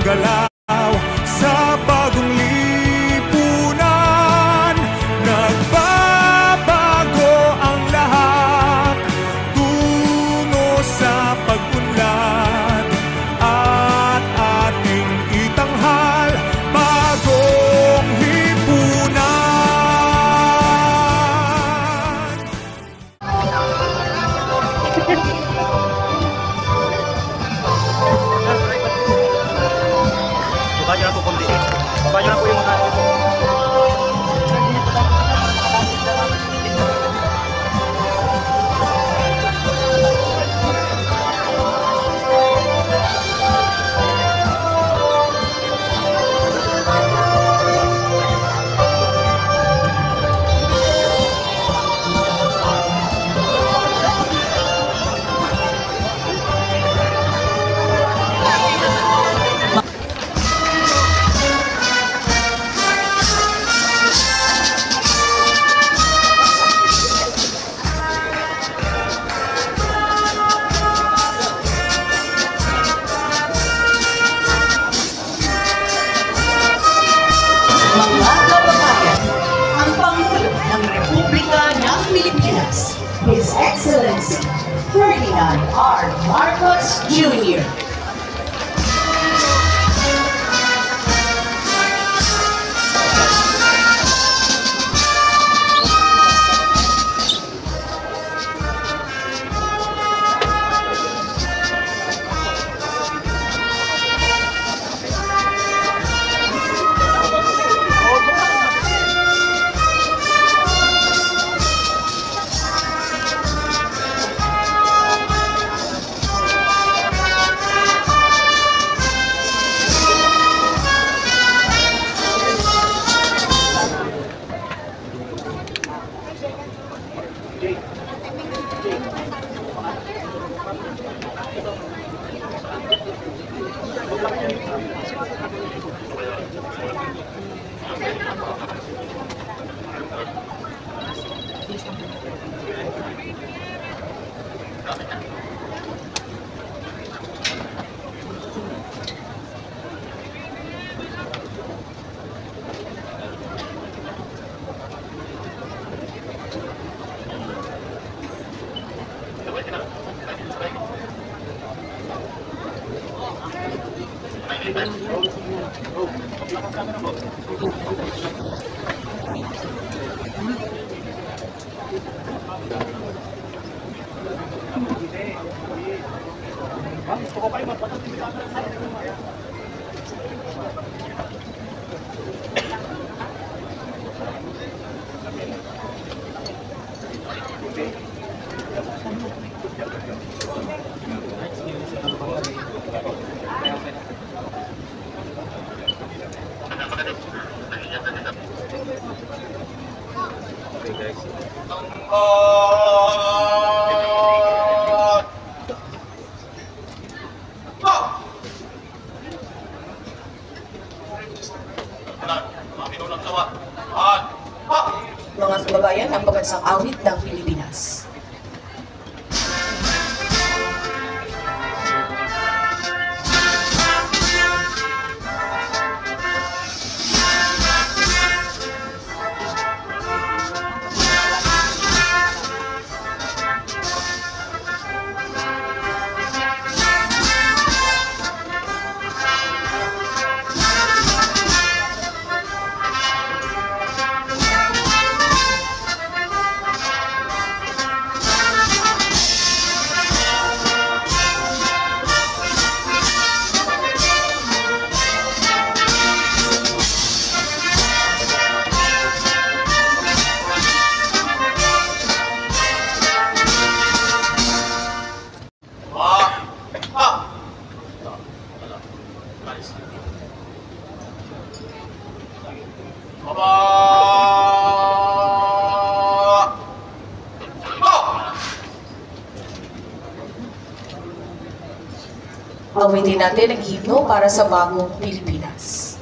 gumagalaw sa bagong lipunan. Nagbabago ang lahat tungo sa pag-unlad at ating itanghal bagong lipunan. Baba nyo na po konti. Baba nyo na po yung mga ito. Mga kababayan, ang Pangulo ng Republika ng Pilipinas, His Excellency Ferdinand R. Marcos Jr. Mga kababayan, ang pambansang awit ng Pilipinas. Awitin natin ang himno para sa bagong Pilipinas.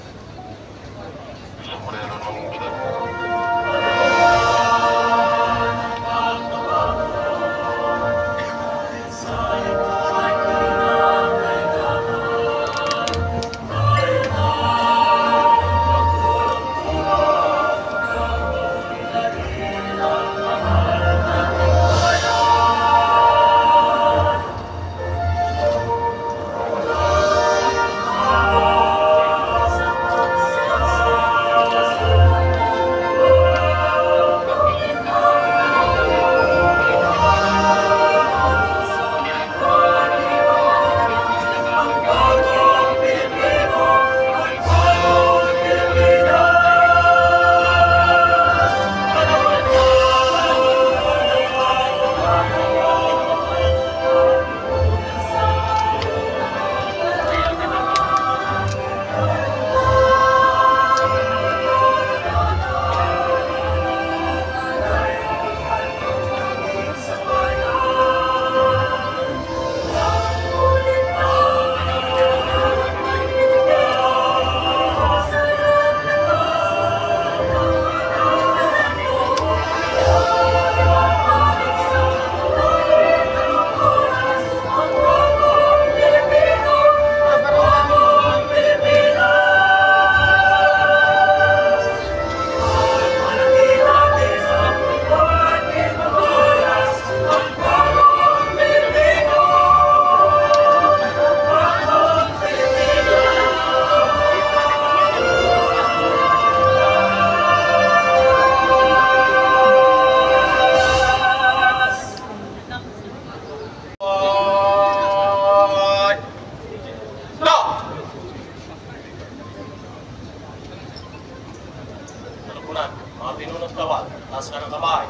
Taas ka ng kamay.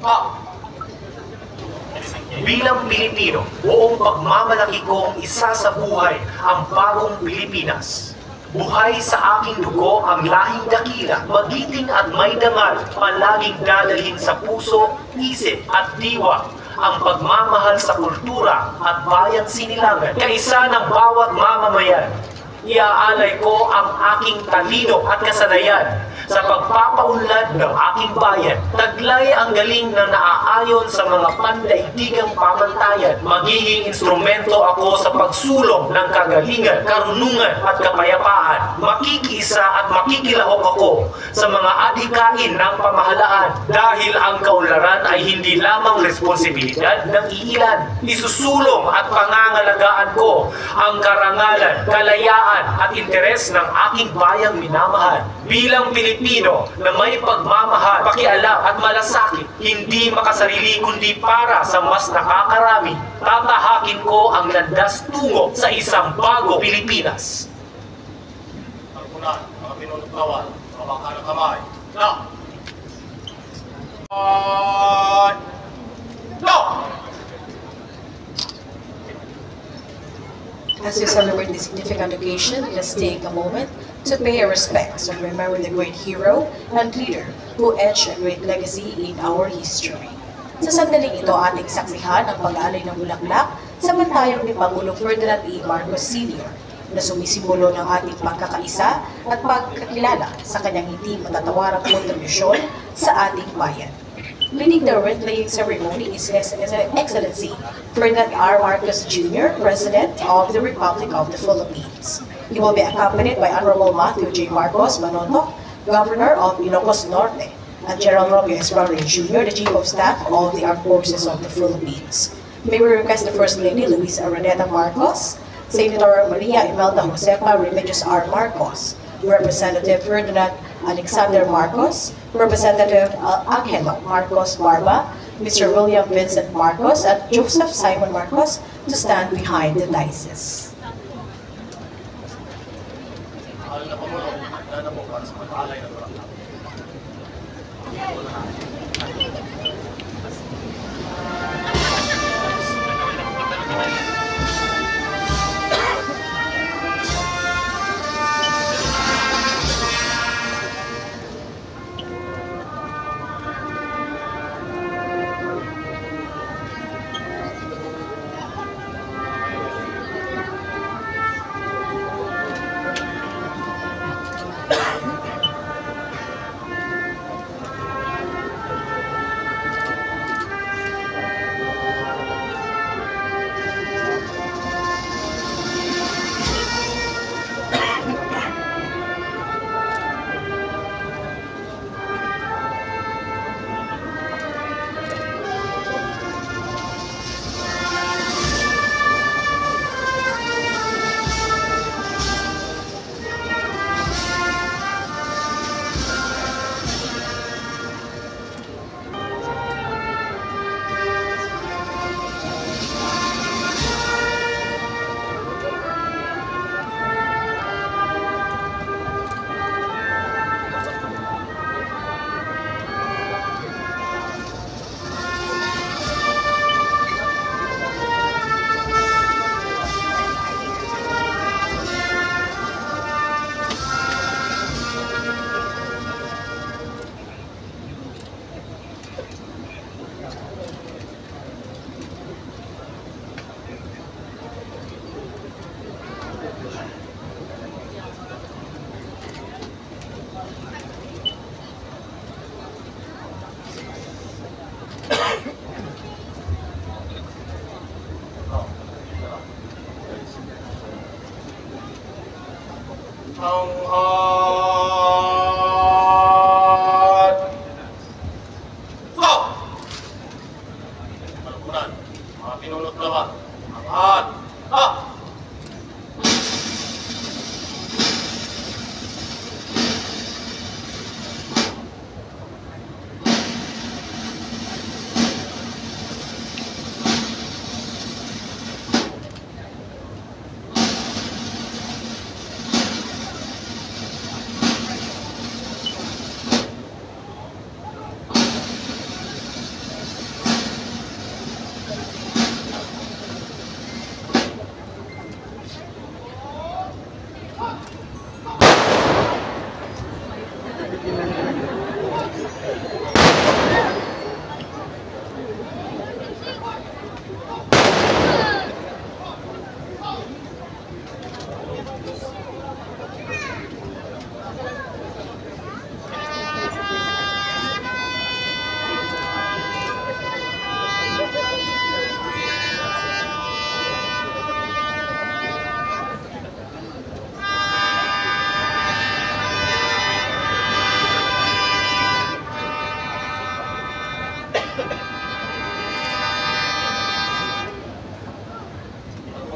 Ha! Bilang Pilipino, buong pagmamalaki kong isa sa buhay ang bagong Pilipinas. Buhay sa aking dugo ang lahing dakila, magiting at may dangal, palaging dadalhin sa puso, isip at diwa ang pagmamahal sa kultura at bayang sinilangan, kaisa ng bawat mamamayan. Iaalay ko ang aking talino at kasanayan sa pagpapaunlad ng aking bayan. Taglay ang galing na naaayon sa mga pandaigdigang pamantayan. Magiging instrumento ako sa pagsulong ng kagalingan, karunungan at kapayapaan. Makikiisa at makikilahok ako sa mga adhikain ng pamahalaan dahil ang kaunlaran ay hindi lamang responsibilidad ng iilan. Isusulong at pangangalagaan ko ang karangalan, kalayaan at interes ng aking bayang minamahal. Bilang Pilipino na may pagmamahal, pakialam at malasakit, hindi makasarili kundi para sa mas nakakarami, tatahakin ko ang landas tungo sa isang bago Pilipinas. Pagkunan, mga pinunugtawan, mabaka ng kamay. Na! No! As we celebrate this significant occasion, let's take a moment to pay our respects and remember the great hero and leader who etched a great legacy in our history. Sa sandaling ito, ating saksihan ang pag-alay ng bulaklak sa bantayog ni Pangulong Ferdinand E. Marcos Sr. na sumisimbolo ng ating pagkakaisa at pagkakilala sa kanyang hindi matatawarang kontribusyon sa ating bayan. Leading the wreath-laying ceremony is His Excellency Ferdinand R. Marcos Jr., President of the Republic of the Philippines. He will be accompanied by Honorable Matthew J. Marcos Manotoc, Governor of Ilocos Norte, and General Romeo Esparza Jr., the Chief of Staff of the Armed Forces of the Philippines. May we request the First Lady Luisa Araneta Marcos, Senator Maria Imelda Josefa Remedios R. Marcos, Representative Ferdinand Alexander Marcos, Representative Angelo Marcos Barba, Mr. William Vincent Marcos, and Joseph Simon Marcos to stand behind the diocese. Mahal na Pangulong, handa na po para sa pag-aalay ng bulaklak.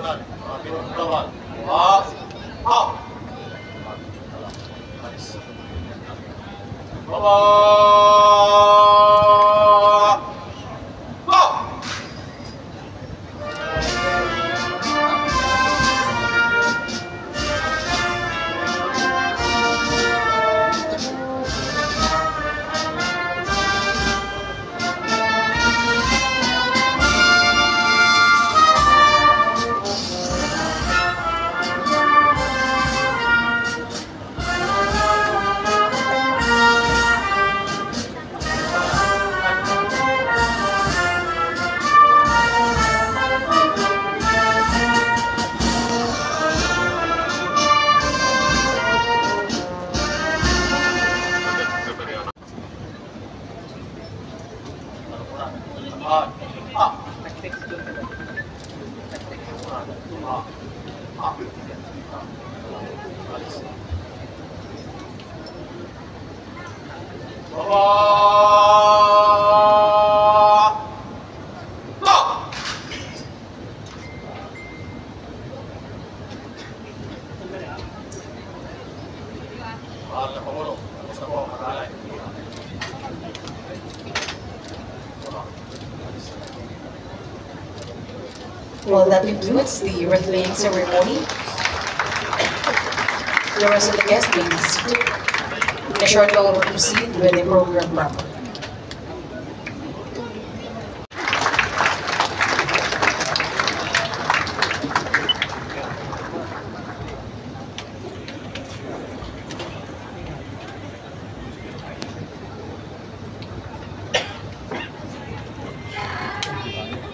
pamahalaan, mga pinuntawan. Up! Up! Baba! Up! Mahal na Pangulo, gusto ko ang matalay. Well, that concludes the wreath-laying ceremony. The rest of the guests may be seated. In a short while, we'll proceed with the program proper.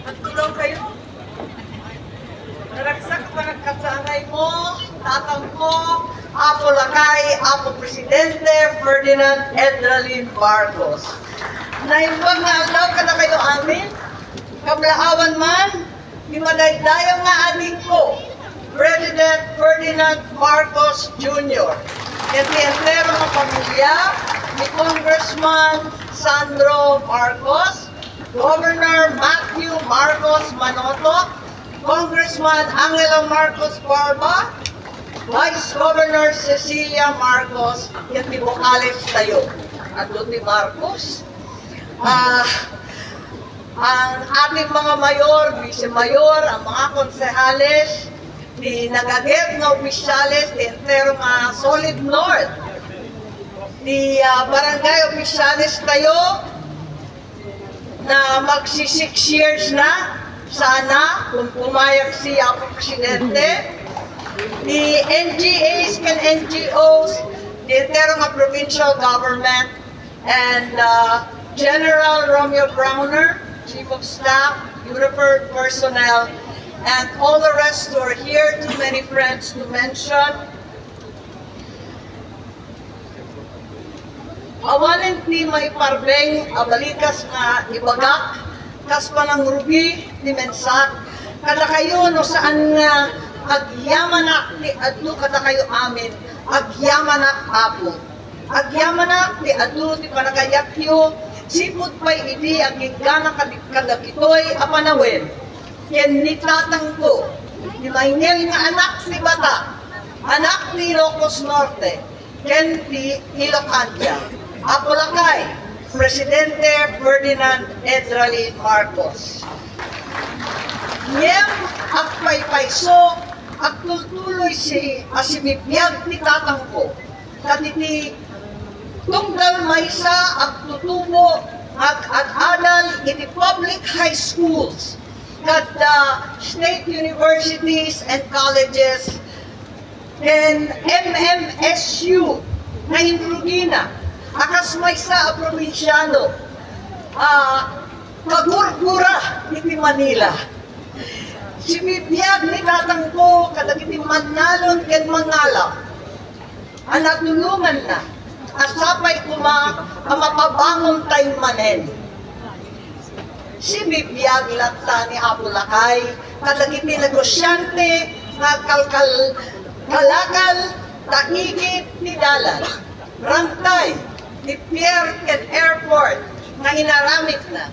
Nagtulong kayo. Naragsak pa nagkasangay mo, tatang ko, Apo Lakay, Apo Presidente Ferdinand Edralin Marcos. Naimbang nga alaw ka na kayo amin, kablaawan man, di madaydayo nga adik ko, President Ferdinand Marcos Jr. At ni entero ng pamilya ni Congressman Sandro Marcos, Governor Matthew Marcos Manoto, Congressman Angelo Marcos Barba, Vice Governor Cecilia Marcos, at ni Vocales tayo. At doon ni Marcos, ang ating mga mayor, vice-mayor, ang mga konsehales, di nagaget na opisyales, di entero nga Solid North, di barangay opisyales tayo, na magsi 6 years na, sana, kung pumayag si Apo Presidente, the NGAs and NGOs, the entero nga provincial government, and General Romeo Browner, Chief of Staff, uniformed personnel, and all the rest who are here, too many friends to mention. Awanin ni may parbeng abalikas nga ibagak, kas pa ng rugi ni mensak, kada kayo no saan nga agyamanak ni adto kada kayo amin, agyamanak apo. Agyamanak ni adto ti panagayakyo, sipot pa'y idi ang gigana kadakitoy apanawin. Ken ni tatang ko, ni Maynel nga anak ni Bata, anak ni Ilocos Norte, ken ni Ilocandia. Apo Lakay, Presidente Ferdinand Edralin Marcos. Niyem at paypayso at tutuloy si asimipyag ni tatang ko. Katiti tunggal maysa at tutubo at adal iti public high schools kat state universities and colleges and MMSU na Indrugina. Akas may sa probinsyano, kagurgura iti Manila. Simibiyag ni tatang ko, kadag iti manalon ken mangalap. Anatulungan na, asapay kuma, mapabangon tayo manen. Simibiyag lata ni Apo Lakay, kadag iti negosyante, kalakal, taigit ni Dalan. Rantay, ni Pierre ken Airport, na inaramit na.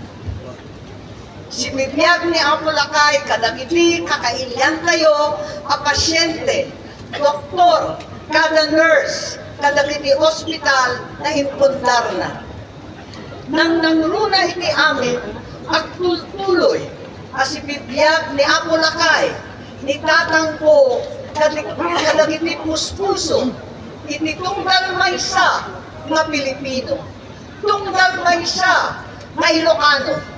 Si bibiyag ni Apolacay, kadagiti kakailyan tayo, a pasyente, doktor, kada nurse, kadagiti ospital na impundar na. Nang nangruna iti amin, at tuloy, as ibibiyag ni Apolacay, ni tatangpo, kadagiti puspuso, iti tunggal maysa nga Pilipino, tunggal maysa nga Ilocano,